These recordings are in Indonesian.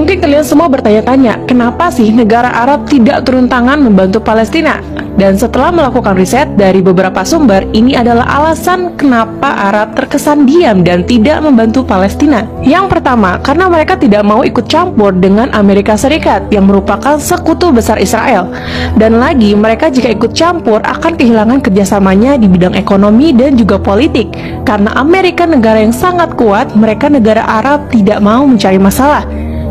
Mungkin kalian semua bertanya-tanya, kenapa sih negara Arab tidak turun tangan membantu Palestina? Dan setelah melakukan riset dari beberapa sumber, ini adalah alasan kenapa Arab terkesan diam dan tidak membantu Palestina. Yang pertama, karena mereka tidak mau ikut campur dengan Amerika Serikat yang merupakan sekutu besar Israel. Dan lagi, mereka jika ikut campur akan kehilangan kerjasamanya di bidang ekonomi dan juga politik. Karena Amerika negara yang sangat kuat, mereka negara Arab tidak mau mencari masalah.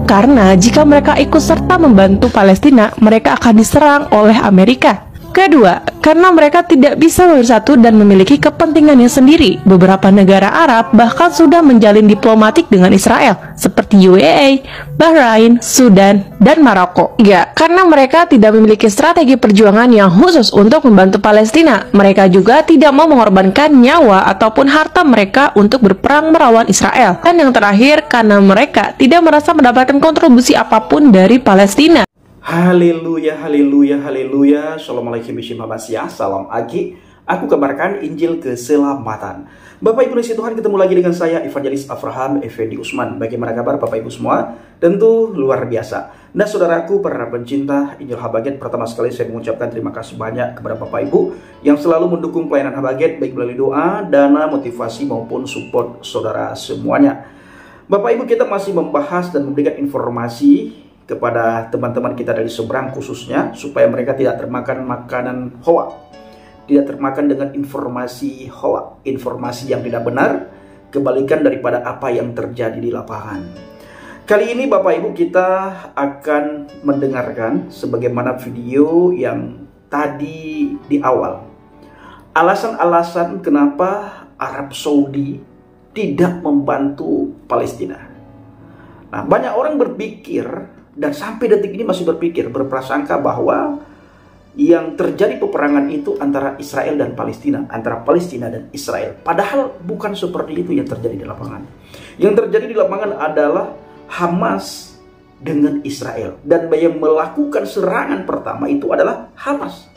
Karena jika mereka ikut serta membantu Palestina, mereka akan diserang oleh Amerika. Kedua, karena mereka tidak bisa bersatu dan memiliki kepentingannya sendiri. Beberapa negara Arab bahkan sudah menjalin diplomatik dengan Israel, seperti UAE, Bahrain, Sudan, dan Maroko. Ya, karena mereka tidak memiliki strategi perjuangan yang khusus untuk membantu Palestina. Mereka juga tidak mau mengorbankan nyawa ataupun harta mereka untuk berperang melawan Israel. Dan yang terakhir, karena mereka tidak merasa mendapatkan kontribusi apapun dari Palestina. Haleluya, haleluya, haleluya. Assalamualaikum warahmatullahi wabarakatuh. Salam Agi. Aku kabarkan Injil keselamatan. Bapak Ibu di Tuhan, ketemu lagi dengan saya Evangelis Avraham Effendi Usman. Bagaimana kabar Bapak Ibu semua? Tentu luar biasa. Nah saudaraku, para pencinta Injil Habaget, pertama sekali saya mengucapkan terima kasih banyak kepada Bapak Ibu yang selalu mendukung pelayanan Habaget, baik melalui doa, dana, motivasi maupun support saudara semuanya. Bapak Ibu, kita masih membahas dan memberikan informasi kepada teman-teman kita dari seberang khususnya, supaya mereka tidak termakan makanan hoak, tidak termakan dengan informasi hoak, informasi yang tidak benar, kebalikan daripada apa yang terjadi di lapangan. Kali ini Bapak Ibu kita akan mendengarkan sebagaimana video yang tadi di awal, alasan-alasan kenapa Arab Saudi tidak membantu Palestina. Nah, banyak orang berpikir dan sampai detik ini masih berprasangka bahwa yang terjadi peperangan itu antara Israel dan Palestina, antara Palestina dan Israel. Padahal bukan seperti itu yang terjadi di lapangan. Yang terjadi di lapangan adalah Hamas dengan Israel. Dan yang melakukan serangan pertama itu adalah Hamas.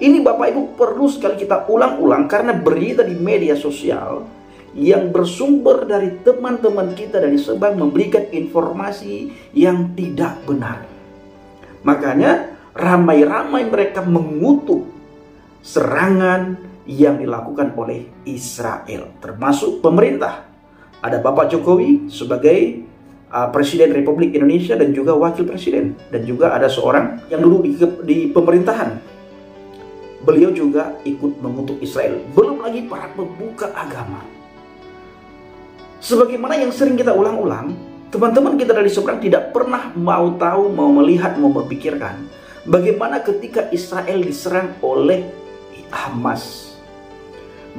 Ini Bapak Ibu perlu sekali kita ulang-ulang, karena berita di media sosial yang bersumber dari teman-teman kita dari Sebang memberikan informasi yang tidak benar. Makanya ramai-ramai mereka mengutuk serangan yang dilakukan oleh Israel, termasuk pemerintah. Ada Bapak Jokowi sebagai Presiden Republik Indonesia dan juga Wakil Presiden, dan juga ada seorang yang dulu di pemerintahan. Beliau juga ikut mengutuk Israel. Belum lagi para pemuka agama. Sebagaimana yang sering kita ulang-ulang, teman-teman kita dari seberang tidak pernah mau tahu, mau melihat, mau berpikirkan bagaimana ketika Israel diserang oleh Hamas.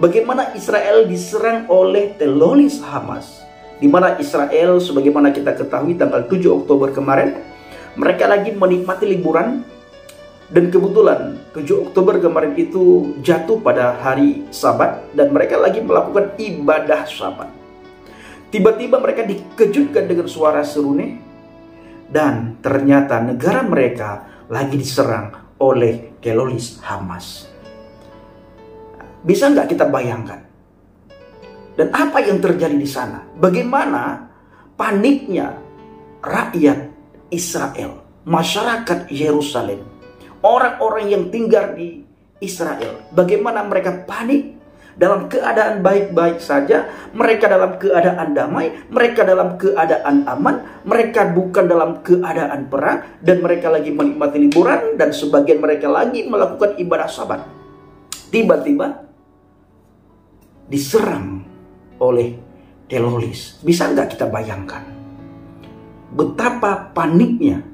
Bagaimana Israel diserang oleh teroris Hamas. Di mana Israel, sebagaimana kita ketahui tanggal 7 Oktober kemarin, mereka lagi menikmati liburan. Dan kebetulan 7 Oktober kemarin itu jatuh pada hari Sabat, dan mereka lagi melakukan ibadah Sabat. Tiba-tiba mereka dikejutkan dengan suara seruni, dan ternyata negara mereka lagi diserang oleh teroris Hamas. Bisa nggak kita bayangkan? Dan apa yang terjadi di sana? Bagaimana paniknya rakyat Israel, masyarakat Yerusalem, orang-orang yang tinggal di Israel. Bagaimana mereka panik? Dalam keadaan baik-baik saja, mereka dalam keadaan damai, mereka dalam keadaan aman, mereka bukan dalam keadaan perang, dan mereka lagi menikmati liburan, dan sebagian mereka lagi melakukan ibadah Sabat. Tiba-tiba diserang oleh teroris. Bisa nggak kita bayangkan betapa paniknya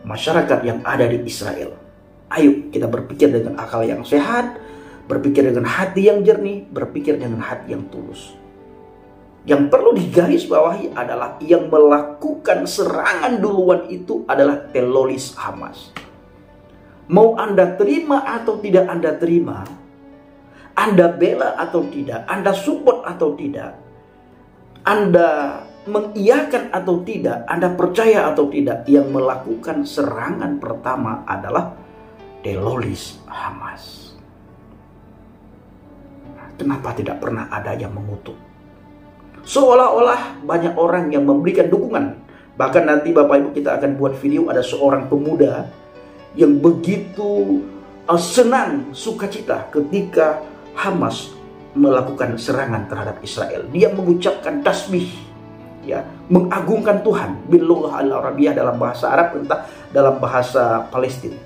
masyarakat yang ada di Israel? Ayo kita berpikir dengan akal yang sehat, berpikir dengan hati yang jernih, berpikir dengan hati yang tulus. Yang perlu digarisbawahi adalah yang melakukan serangan duluan itu adalah teroris Hamas. Mau Anda terima atau tidak Anda terima, Anda bela atau tidak, Anda support atau tidak, Anda mengiyakan atau tidak, Anda percaya atau tidak, yang melakukan serangan pertama adalah teroris Hamas. Kenapa tidak pernah ada yang mengutuk? Seolah-olah banyak orang yang memberikan dukungan Bahkan nanti Bapak Ibu kita akan buat video, ada seorang pemuda yang begitu senang, sukacita ketika Hamas melakukan serangan terhadap Israel. Dia mengucapkan tasbih, ya, mengagungkan Tuhan billughah al-arabiyah dalam bahasa Arab, entah dalam bahasa Palestina.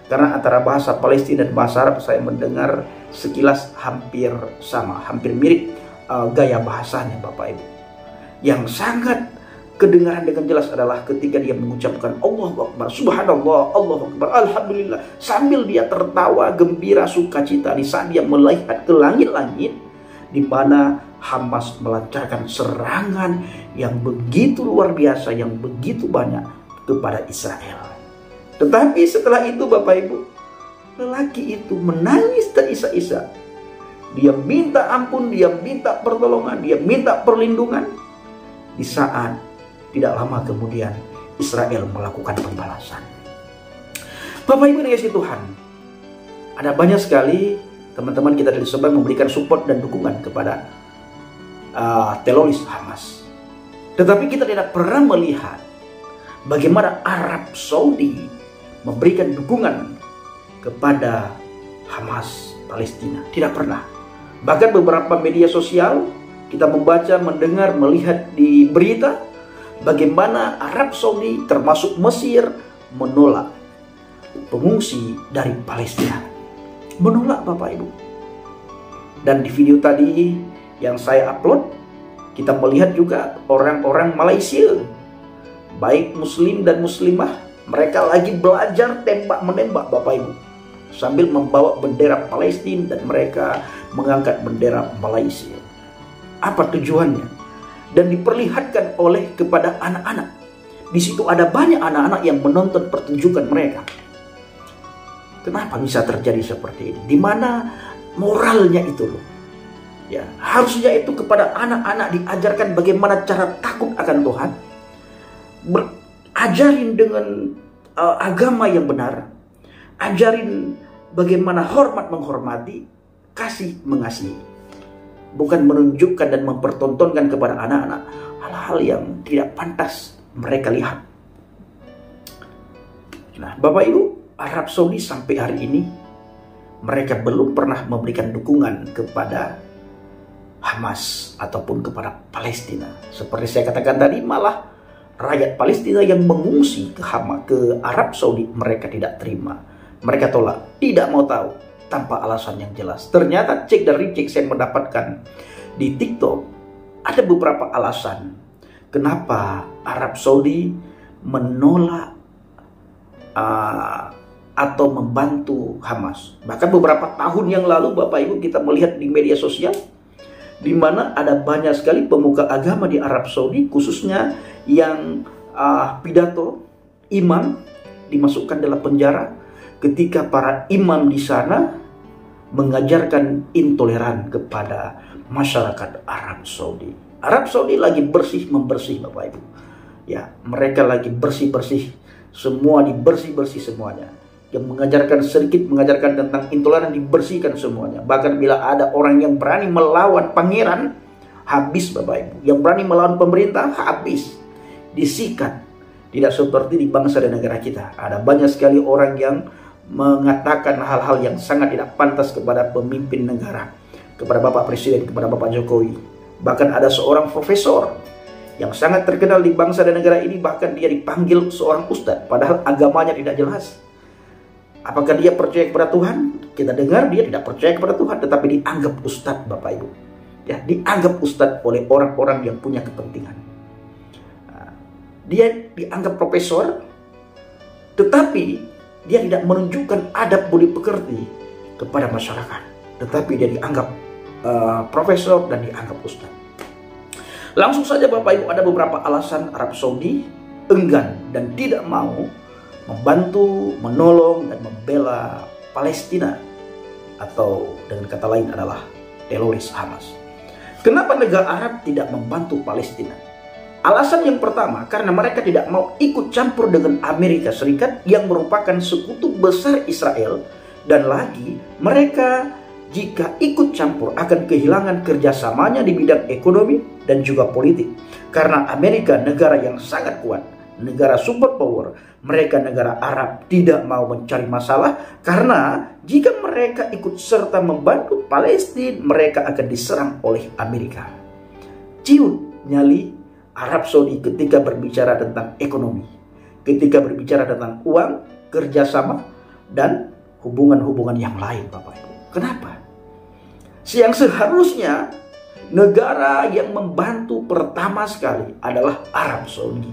Karena antara bahasa Palestina dan bahasa Arab saya mendengar sekilas hampir sama, hampir mirip gaya bahasanya Bapak Ibu. Yang sangat kedengaran dengan jelas adalah ketika dia mengucapkan Allahu Akbar, Subhanallah, Allahu Akbar, Alhamdulillah, sambil dia tertawa gembira sukacita di saat dia melihat ke langit-langit di mana Hamas melancarkan serangan yang begitu luar biasa, yang begitu banyak kepada Israel. Tetapi setelah itu Bapak Ibu, lelaki itu menangis terisak-isak. Dia minta ampun, dia minta pertolongan, dia minta perlindungan. Di saat tidak lama kemudian Israel melakukan pembalasan. Bapak Ibu dikasihi Tuhan, ada banyak sekali teman-teman kita dari Sobat memberikan support dan dukungan kepada teroris Hamas. Tetapi kita tidak pernah melihat bagaimana Arab Saudi memberikan dukungan kepada Hamas Palestina. Tidak pernah. Bahkan beberapa media sosial kita membaca, mendengar, melihat di berita bagaimana Arab Saudi termasuk Mesir menolak pengungsi dari Palestina. Menolak Bapak Ibu. Dan di video tadi yang saya upload, kita melihat juga orang-orang Malaysia, baik muslim dan muslimah, mereka lagi belajar tembak-menembak Bapak Ibu, sambil membawa bendera Palestina dan mereka mengangkat bendera Malaysia. Apa tujuannya? Dan diperlihatkan oleh kepada anak-anak. Di situ ada banyak anak-anak yang menonton pertunjukan mereka. Kenapa bisa terjadi seperti ini? Di mana moralnya itu loh? Ya, harusnya itu kepada anak-anak diajarkan bagaimana cara takut akan Tuhan, ajarin dengan agama yang benar, ajarin bagaimana hormat menghormati, kasih mengasihi. Bukan menunjukkan dan mempertontonkan kepada anak-anak hal-hal yang tidak pantas mereka lihat. Nah, Bapak Ibu, Arab Saudi sampai hari ini mereka belum pernah memberikan dukungan kepada Hamas ataupun kepada Palestina. Seperti saya katakan tadi, malah rakyat Palestina yang mengungsi ke Arab Saudi mereka tidak terima. Mereka tolak, tidak mau tahu, tanpa alasan yang jelas. Ternyata cek dan recheck saya mendapatkan di TikTok, ada beberapa alasan kenapa Arab Saudi menolak atau membantu Hamas. Bahkan beberapa tahun yang lalu Bapak Ibu kita melihat di media sosial, di mana ada banyak sekali pemuka agama di Arab Saudi, khususnya yang pidato imam dimasukkan dalam penjara ketika para imam di sana mengajarkan intoleran kepada masyarakat Arab Saudi. Arab Saudi lagi bersih-membersih Bapak Ibu. Ya, mereka lagi bersih-bersih, semua dibersih-bersih semuanya. Yang mengajarkan tentang intoleran dibersihkan semuanya. Bahkan bila ada orang yang berani melawan pangeran, habis Bapak Ibu. Yang berani melawan pemerintah, habis. Disikat. Tidak seperti di bangsa dan negara kita. Ada banyak sekali orang yang mengatakan hal-hal yang sangat tidak pantas kepada pemimpin negara, kepada Bapak Presiden, kepada Bapak Jokowi. Bahkan ada seorang profesor yang sangat terkenal di bangsa dan negara ini, bahkan dia dipanggil seorang ustadz, padahal agamanya tidak jelas. Apakah dia percaya kepada Tuhan? Kita dengar dia tidak percaya kepada Tuhan, tetapi dianggap ustadz Bapak Ibu. Ya, dianggap ustadz oleh orang-orang yang punya kepentingan. Dia dianggap profesor, tetapi dia tidak menunjukkan adab budi pekerti kepada masyarakat. Tetapi dia dianggap profesor dan dianggap ustaz. Langsung saja Bapak Ibu, ada beberapa alasan Arab Saudi enggan dan tidak mau membantu, menolong, dan membela Palestina, atau dengan kata lain adalah teroris Hamas. Kenapa negara Arab tidak membantu Palestina? Alasan yang pertama, karena mereka tidak mau ikut campur dengan Amerika Serikat yang merupakan sekutu besar Israel, dan lagi mereka jika ikut campur akan kehilangan kerjasamanya di bidang ekonomi dan juga politik. Karena Amerika negara yang sangat kuat, negara superpower, mereka negara Arab tidak mau mencari masalah, karena jika mereka ikut serta membantu Palestina, mereka akan diserang oleh Amerika. Ciut nyali Arab Saudi ketika berbicara tentang ekonomi, ketika berbicara tentang uang, kerjasama, dan hubungan-hubungan yang lain, Bapak Ibu. Kenapa? Yang seharusnya negara yang membantu pertama sekali adalah Arab Saudi.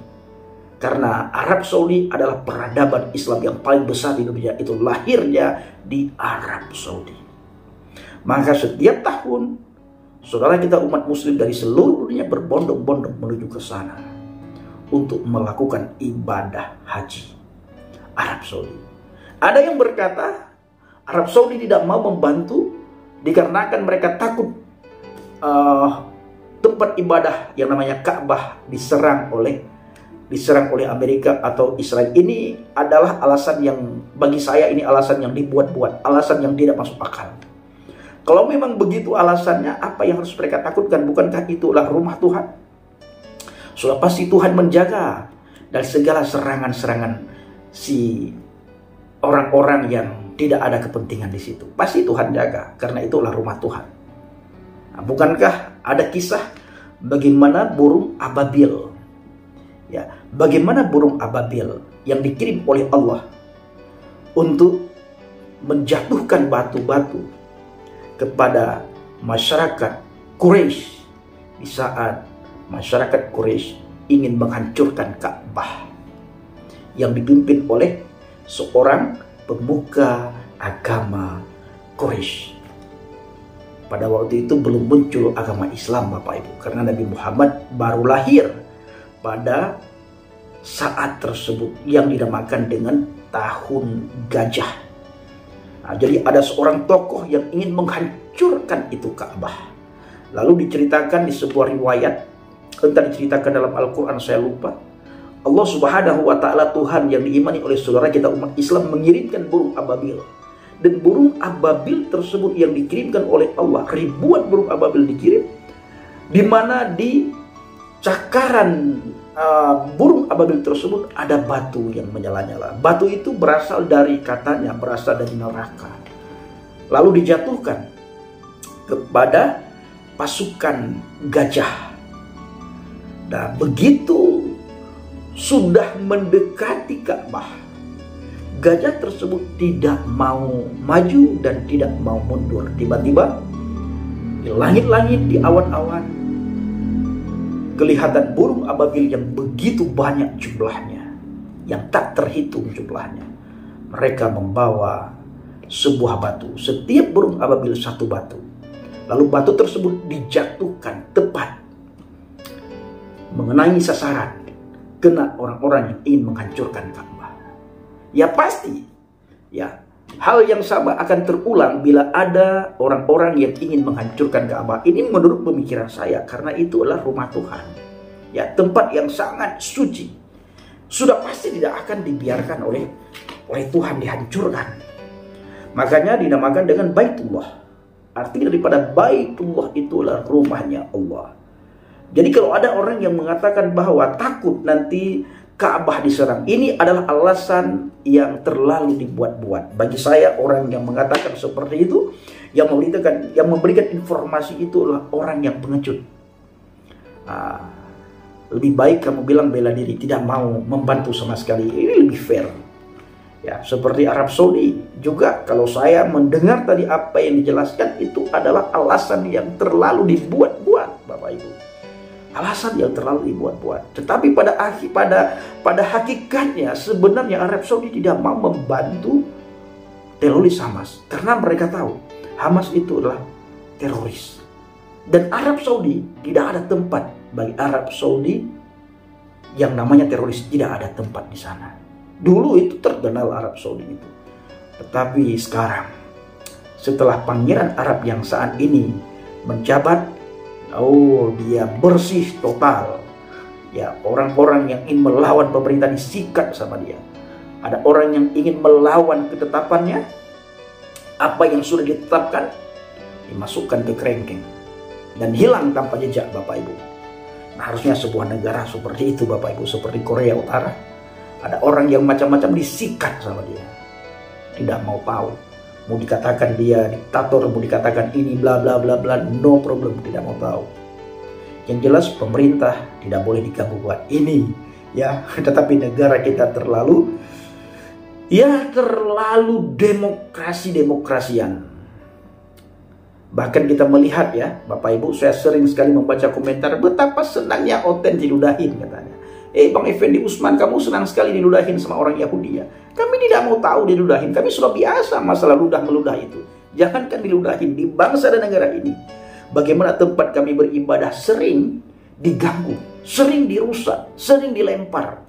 Karena Arab Saudi adalah peradaban Islam yang paling besar di dunia, itu lahirnya di Arab Saudi. Maka setiap tahun saudara kita umat muslim dari seluruh dunia berbondong-bondong menuju ke sana untuk melakukan ibadah haji Arab Saudi. Ada yang berkata Arab Saudi tidak mau membantu dikarenakan mereka takut tempat ibadah yang namanya Ka'bah diserang oleh Amerika atau Israel. Ini adalah alasan yang bagi saya ini alasan yang dibuat-buat, alasan yang tidak masuk akal. Kalau memang begitu alasannya, apa yang harus mereka takutkan? Bukankah itulah rumah Tuhan? Sudah pasti Tuhan menjaga dari segala serangan-serangan si orang-orang yang tidak ada kepentingan di situ. Pasti Tuhan jaga, karena itulah rumah Tuhan. Nah, bukankah ada kisah bagaimana burung ababil? Ya, bagaimana burung ababil yang dikirim oleh Allah untuk menjatuhkan batu-batu kepada masyarakat Quraisy di saat masyarakat Quraisy ingin menghancurkan Ka'bah yang dipimpin oleh seorang pemuka agama Quraisy. Pada waktu itu belum muncul agama Islam, Bapak Ibu, karena Nabi Muhammad baru lahir pada saat tersebut yang dinamakan dengan tahun gajah. Nah, jadi ada seorang tokoh yang ingin menghancurkan itu Ka'bah. Lalu diceritakan di sebuah riwayat, entah diceritakan dalam Al-Quran, saya lupa. Allah Subhanahu wa Ta'ala, Tuhan yang diimani oleh saudara kita umat Islam, mengirimkan burung ababil. Dan burung ababil tersebut yang dikirimkan oleh Allah, ribuan burung ababil dikirim, di mana di cakaran burung ababil tersebut ada batu yang menyala-nyala. Batu itu berasal dari neraka. Lalu dijatuhkan kepada pasukan gajah. Nah, begitu sudah mendekati Ka'bah, gajah tersebut tidak mau maju dan tidak mau mundur. Tiba-tiba di langit-langit, di awan-awan, kelihatan burung ababil yang begitu banyak jumlahnya, yang tak terhitung jumlahnya. Mereka membawa sebuah batu, setiap burung ababil satu batu. Lalu batu tersebut dijatuhkan tepat mengenai sasaran, kena orang-orang yang ingin menghancurkan Ka'bah. Ya pasti, ya hal yang sama akan terulang bila ada orang-orang yang ingin menghancurkan Ka'bah. Ini menurut pemikiran saya, karena itu adalah rumah Tuhan. Ya, tempat yang sangat suci. Sudah pasti tidak akan dibiarkan oleh Tuhan dihancurkan. Makanya dinamakan dengan Baitullah. Arti daripada Baitullah itulah rumahnya Allah. Jadi kalau ada orang yang mengatakan bahwa takut nanti Ka'bah diserang, ini adalah alasan yang terlalu dibuat-buat. Bagi saya, orang yang mengatakan seperti itu, yang memberikan informasi itu adalah orang yang pengecut. Lebih baik kamu bilang bela diri, tidak mau membantu sama sekali. Ini lebih fair. Ya, seperti Arab Saudi juga, kalau saya mendengar tadi apa yang dijelaskan, itu adalah alasan yang terlalu dibuat-buat, Bapak Ibu. Alasan yang terlalu dibuat-buat. Tetapi pada hakikatnya sebenarnya Arab Saudi tidak mau membantu teroris Hamas, karena mereka tahu Hamas itu adalah teroris. Dan Arab Saudi tidak ada tempat bagi Arab Saudi yang namanya teroris, tidak ada tempat di sana. Dulu itu terkenal Arab Saudi itu. Tetapi sekarang, setelah Pangeran Arab yang saat ini menjabat, dia bersih total. Ya, orang-orang yang ingin melawan pemerintah disikat sama dia. Ada orang yang ingin melawan ketetapannya, apa yang sudah ditetapkan, dimasukkan ke kerengkeng, dan hilang tanpa jejak, Bapak Ibu. Nah, harusnya sebuah negara seperti itu, Bapak Ibu, seperti Korea Utara, ada orang yang macam-macam disikat sama dia, tidak mau tahu. Mau dikatakan dia diktator, mau dikatakan ini bla bla bla bla, no problem, tidak mau tahu. Yang jelas pemerintah tidak boleh diganggu buat ini, ya. Tetapi negara kita terlalu demokrasian. Bahkan kita melihat, ya Bapak Ibu, saya sering sekali membaca komentar betapa senangnya Oten diludahin, katanya. Bang Effendi Usman, kamu senang sekali diludahin sama orang Yahudi, ya? Kami tidak mau tahu diludahin, kami sudah biasa masalah ludah-meludah itu. Jangankan diludahin, di bangsa dan negara ini, bagaimana tempat kami beribadah sering diganggu, sering dirusak, sering dilempar.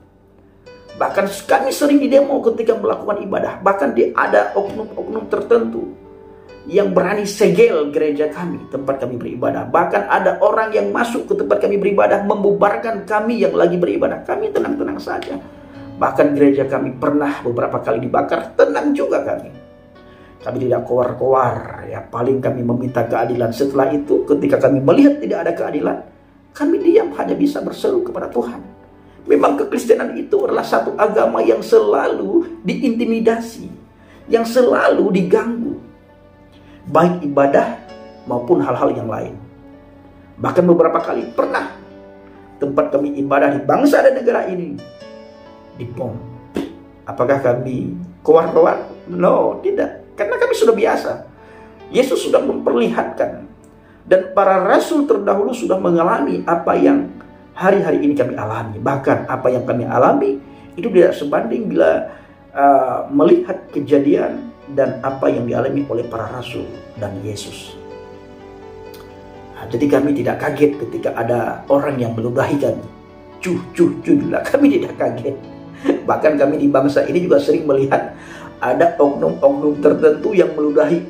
Bahkan kami sering didemo ketika melakukan ibadah. Bahkan ada oknum-oknum tertentu yang berani segel gereja kami, tempat kami beribadah. Bahkan ada orang yang masuk ke tempat kami beribadah, membubarkan kami yang lagi beribadah. Kami tenang-tenang saja. Bahkan gereja kami pernah beberapa kali dibakar, tenang juga kami. Kami tidak kowar-kowar, ya. Paling kami meminta keadilan. Setelah itu, ketika kami melihat tidak ada keadilan, kami diam, hanya bisa berseru kepada Tuhan. Memang kekristenan itu adalah satu agama yang selalu diintimidasi, yang selalu diganggu, baik ibadah maupun hal-hal yang lain. Bahkan beberapa kali pernah tempat kami ibadah di bangsa dan negara ini dibom. Apakah kami kowar-kowar? No, tidak. Karena kami sudah biasa. Yesus sudah memperlihatkan, dan para rasul terdahulu sudah mengalami apa yang hari-hari ini kami alami. Bahkan apa yang kami alami itu tidak sebanding bila melihat kejadian dan apa yang dialami oleh para rasul dan Yesus. Nah, jadi kami tidak kaget ketika ada orang yang meludahi kami. Kami tidak kaget. Bahkan kami di bangsa ini juga sering melihat ada oknum-oknum tertentu yang meludahi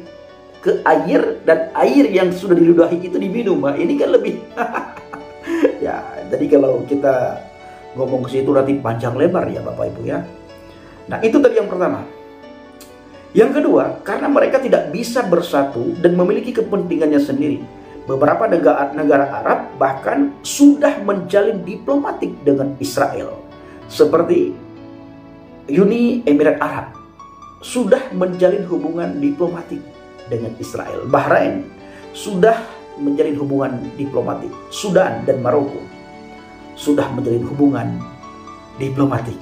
ke air, dan air yang sudah diludahi itu diminum. Nah, ini kan lebih ya, jadi kalau kita ngomong ke situ nanti panjang lebar, ya Bapak Ibu, ya. Nah, itu tadi yang pertama. Yang kedua, karena mereka tidak bisa bersatu dan memiliki kepentingannya sendiri. Beberapa negara Arab bahkan sudah menjalin diplomatik dengan Israel. Seperti Uni Emirat Arab sudah menjalin hubungan diplomatik dengan Israel. Bahrain sudah menjalin hubungan diplomatik. Sudan dan Maroko sudah menjalin hubungan diplomatik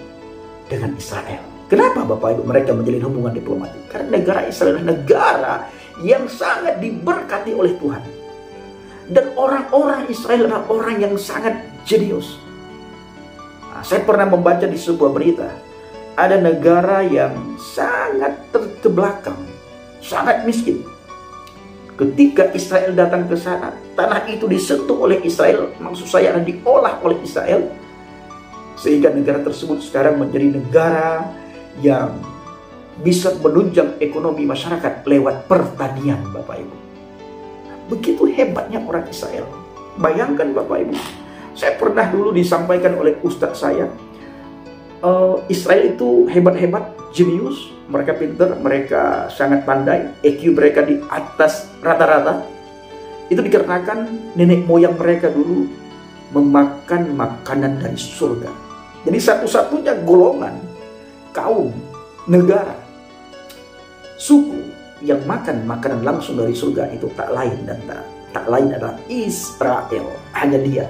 dengan Israel. Kenapa Bapak Ibu mereka menjalin hubungan diplomatik? Karena negara Israel adalah negara yang sangat diberkati oleh Tuhan. Dan orang-orang Israel adalah orang yang sangat jenius. Nah, saya pernah membaca di sebuah berita, ada negara yang sangat terbelakang, sangat miskin. Ketika Israel datang ke sana, tanah itu disentuh oleh Israel, maksud saya diolah oleh Israel, sehingga negara tersebut sekarang menjadi negara yang bisa menunjang ekonomi masyarakat lewat pertanian, Bapak Ibu. Begitu hebatnya orang Israel. Bayangkan Bapak Ibu, saya pernah dulu disampaikan oleh ustadz saya, Israel itu hebat-hebat, jenius, mereka pintar, mereka sangat pandai, EQ mereka di atas rata-rata. Itu dikarenakan nenek moyang mereka dulu memakan makanan dari surga. Jadi satu-satunya golongan, kaum, negara, suku yang makan makanan langsung dari surga itu tak lain dan tak lain adalah Israel. Hanya dia,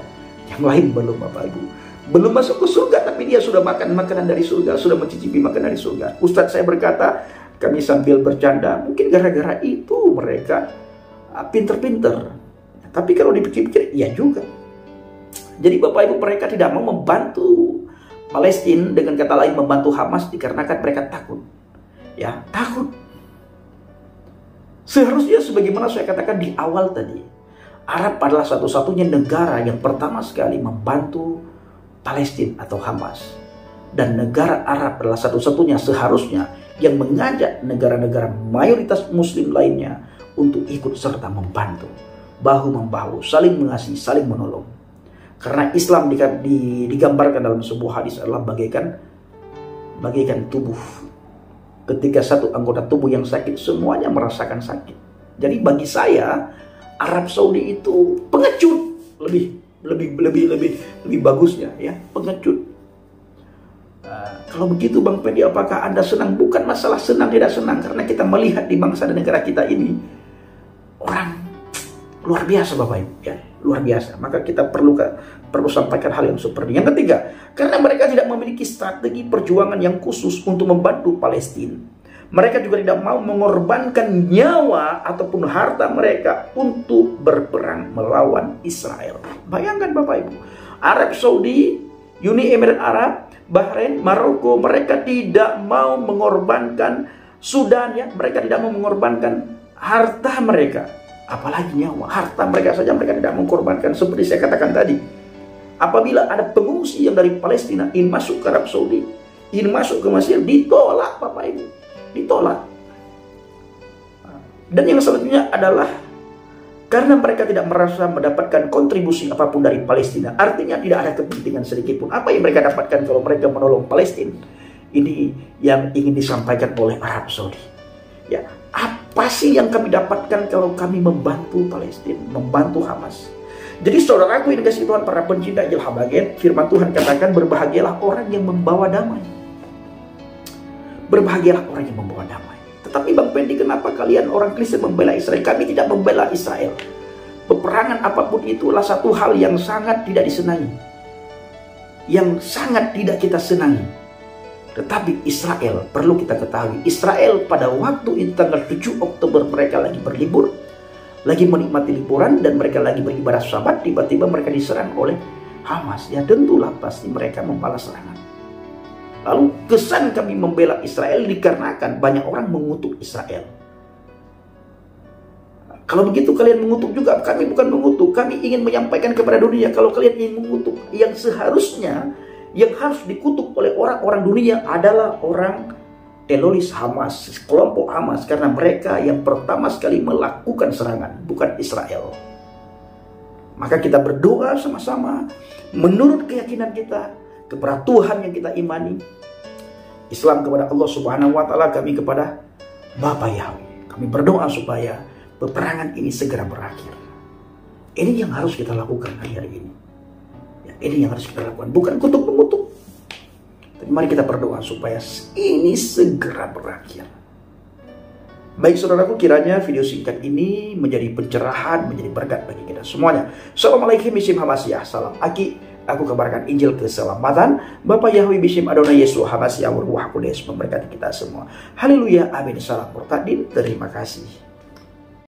yang lain belum, Bapak Ibu. Belum masuk ke surga, tapi dia sudah makan makanan dari surga, sudah mencicipi makanan dari surga. Ustadz saya berkata, kami sambil bercanda, mungkin gara-gara itu mereka pinter-pinter. Tapi kalau dipikir-pikir, iya juga. Jadi Bapak Ibu, mereka tidak mau membantu Palestina, dengan kata lain membantu Hamas, dikarenakan mereka takut. Ya, takut. Seharusnya sebagaimana saya katakan di awal tadi, Arab adalah satu-satunya negara yang pertama sekali membantu Palestina atau Hamas. Dan negara Arab adalah satu-satunya seharusnya yang mengajak negara-negara mayoritas muslim lainnya untuk ikut serta membantu. Bahu-membahu, saling mengasihi, saling menolong. Karena Islam digambarkan dalam sebuah hadis adalah bagaikan tubuh. Ketika satu anggota tubuh yang sakit, semuanya merasakan sakit. Jadi bagi saya Arab Saudi itu pengecut, lebih bagusnya ya, pengecut. Kalau begitu Bang Pendi, apakah Anda senang? Bukan masalah senang tidak senang, karena kita melihat di bangsa dan negara kita ini orang luar biasa Bapak Ibu ya, luar biasa. Maka kita perlu sampaikan hal yang seperti ini. Yang ketiga, karena mereka tidak memiliki strategi perjuangan yang khusus untuk membantu Palestina. Mereka juga tidak mau mengorbankan nyawa ataupun harta mereka untuk berperang melawan Israel. Bayangkan Bapak Ibu, Arab Saudi, Uni Emirat Arab, Bahrain, Maroko, mereka tidak mau mengorbankan Sudan ya, mereka tidak mau mengorbankan harta mereka, apalagi nyawa. Harta mereka saja mereka tidak mengorbankan. Seperti saya katakan tadi, apabila ada pengungsi yang dari Palestina ingin masuk ke Arab Saudi, ingin masuk ke Mesir, ditolak Bapak Ibu, ditolak. Dan yang selanjutnya adalah karena mereka tidak merasa mendapatkan kontribusi apapun dari Palestina. Artinya tidak ada kepentingan sedikit pun. Apa yang mereka dapatkan kalau mereka menolong Palestina? Ini yang ingin disampaikan oleh Arab Saudi. Ya, apa sih yang kami dapatkan kalau kami membantu Palestina, membantu Hamas? Jadi saudaraku yang dikasihi Tuhan, para pencinta Injil Habaget, firman Tuhan katakan, berbahagialah orang yang membawa damai. Berbahagialah orang yang membawa damai. Tetapi Bang Pendi, kenapa kalian orang Kristen membela Israel? Kami tidak membela Israel. Peperangan apapun itulah satu hal yang sangat tidak disenangi, yang sangat tidak kita senangi. Tetapi Israel, perlu kita ketahui, Israel pada waktu itu tanggal 7 Oktober mereka lagi berlibur, lagi menikmati liburan, dan mereka lagi beribadah Sabat, tiba-tiba mereka diserang oleh Hamas. Ya tentulah pasti mereka membalas serangan. Lalu kesan kami membela Israel dikarenakan banyak orang mengutuk Israel. Kalau begitu kalian mengutuk juga, kami bukan mengutuk, kami ingin menyampaikan kepada dunia kalau kalian ingin mengutuk, yang seharusnya yang harus dikutuk oleh orang-orang dunia adalah orang teroris Hamas, kelompok Hamas, karena mereka yang pertama sekali melakukan serangan, bukan Israel. Maka kita berdoa sama-sama menurut keyakinan kita kepada Tuhan yang kita imani. Islam kepada Allah Subhanahu wa Ta'ala, kami kepada Bapa Yahweh. Kami berdoa supaya peperangan ini segera berakhir. Ini yang harus kita lakukan hari ini. Ya, ini yang harus kita lakukan, bukan kutuk-mengutuk. Tapi mari kita berdoa supaya ini segera berakhir. Baik saudaraku, kiranya video singkat ini menjadi pencerahan, menjadi berkat bagi kita semuanya. Assalamualaikum warahmatullahi wabarakatuh. Salam Aki. Aku kabarkan Injil keselamatan. Bapa Yahweh Bishim Adonai Yesus Hamasi Awur Wah Kudes memberkati kita semua. Haleluya, amin. Salam Murtadin. Terima kasih.